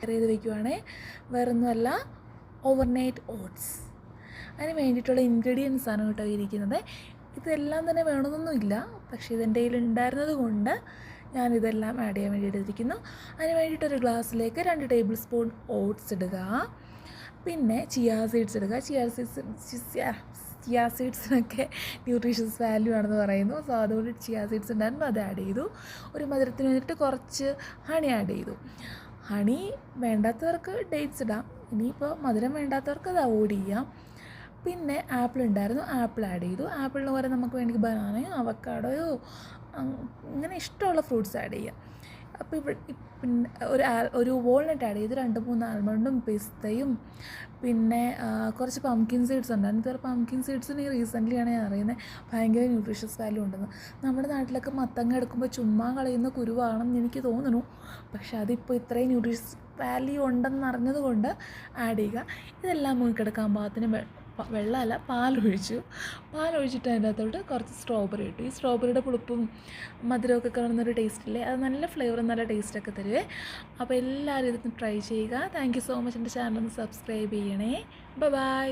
ചെയ്ത് വയ്ക്കുവാണെങ്കിൽ വേറൊന്നുമല്ല, overnight oats. അതിന് വേണ്ടിയിട്ടുള്ള ഇൻഗ്രീഡിയൻസ് ആണ് കേട്ടോ ഇരിക്കുന്നത്. ഇതെല്ലാം തന്നെ വേണമെന്നൊന്നുമില്ല, പക്ഷേ ഇതെൻ്റെ കയ്യിൽ ഉണ്ടായിരുന്നത് കൊണ്ട് ഞാനിതെല്ലാം ആഡ് ചെയ്യാൻ വേണ്ടി എടുത്തിരിക്കുന്നു. അതിന് വേണ്ടിയിട്ടൊരു ഗ്ലാസ്സിലേക്ക് 2 ടേബിൾ സ്പൂൺ ഓട്സ് ഇടുക, പിന്നെ ചിയാ സീഡ്സ് ഇടുക. ചിയാ സീഡ്സിനൊക്കെ ന്യൂട്രീഷ്യസ് വാല്യൂ ആണെന്ന് പറയുന്നു. സോ അതുകൊണ്ട് ചിയാ സീഡ്സ് ഉണ്ടായിരുന്നു, അത് ആഡ് ചെയ്തു. ഒരു മധുരത്തിന് വേണ്ടിയിട്ട് കുറച്ച് ഹണി ആഡ് ചെയ്തു. ഹണി വേണ്ടാത്തവർക്ക് ഡേറ്റ്സ് ഇടാം, ഇനിയിപ്പോൾ മധുരം വേണ്ടാത്തവർക്ക് അത് അവോയ്ഡ് ചെയ്യാം. പിന്നെ ആപ്പിൾ ഉണ്ടായിരുന്നു, ആപ്പിൾ ആഡ് ചെയ്തു. ആപ്പിളിന് പകരം നമുക്ക് വേണമെങ്കിൽ ബനാനയോ അവക്കാഡോയോ ഇങ്ങനെ ഇഷ്ടമുള്ള ഫ്രൂട്ട്സ് ആഡ് ചെയ്യാം. അപ്പോൾ പിന്നെ ഒരു വാൾനട്ട് ആഡ് ചെയ്ത് 2-3 ആൽമണ്ടും പിസ്തയും പിന്നെ കുറച്ച് പംകിൻ സീഡ്സ് ഉണ്ടായിരുന്നു. ഇതുവരെ പംകിൻ സീഡ്സിന് റീസെൻ്റ്ലിയാണ് ഞാൻ അറിയുന്നത് ഭയങ്കര ന്യൂട്രീഷ്യസ് വാല്യൂ ഉണ്ടെന്ന്. നമ്മുടെ നാട്ടിലൊക്കെ മത്തങ്ങ എടുക്കുമ്പോൾ ചുമ്മാ കളയുന്ന കുരുവാണെന്ന് എനിക്ക് തോന്നുന്നു, പക്ഷെ അതിപ്പോൾ ഇത്രയും ന്യൂട്രീഷ്യസ് വാല്യൂ ഉണ്ടെന്ന് അറിഞ്ഞത് കൊണ്ട് ആഡ് ചെയ്യുക. ഇതെല്ലാം മുങ്ങിക്കിടക്കാൻ പാകത്തിന് വെള്ളമല്ല പാലൊഴിച്ചിട്ട് അതിൻ്റെ അകത്തോട്ട് കുറച്ച് സ്ട്രോബെറി ഇട്ടു. ഈ സ്ട്രോബെറിയുടെ പുളിപ്പും മധുരമൊക്കെ കാണുന്നൊരു ടേസ്റ്റില്ലേ, അത് നല്ല ഫ്ലേവറും നല്ല ടേസ്റ്റൊക്കെ തരുവേ. അപ്പോൾ എല്ലാവരും ഇതൊന്ന് ട്രൈ ചെയ്യുക. Thank you so much. എൻ്റെ ചാനൽ ഒന്ന് സബ്സ്ക്രൈബ് ചെയ്യണേ. ബൈ.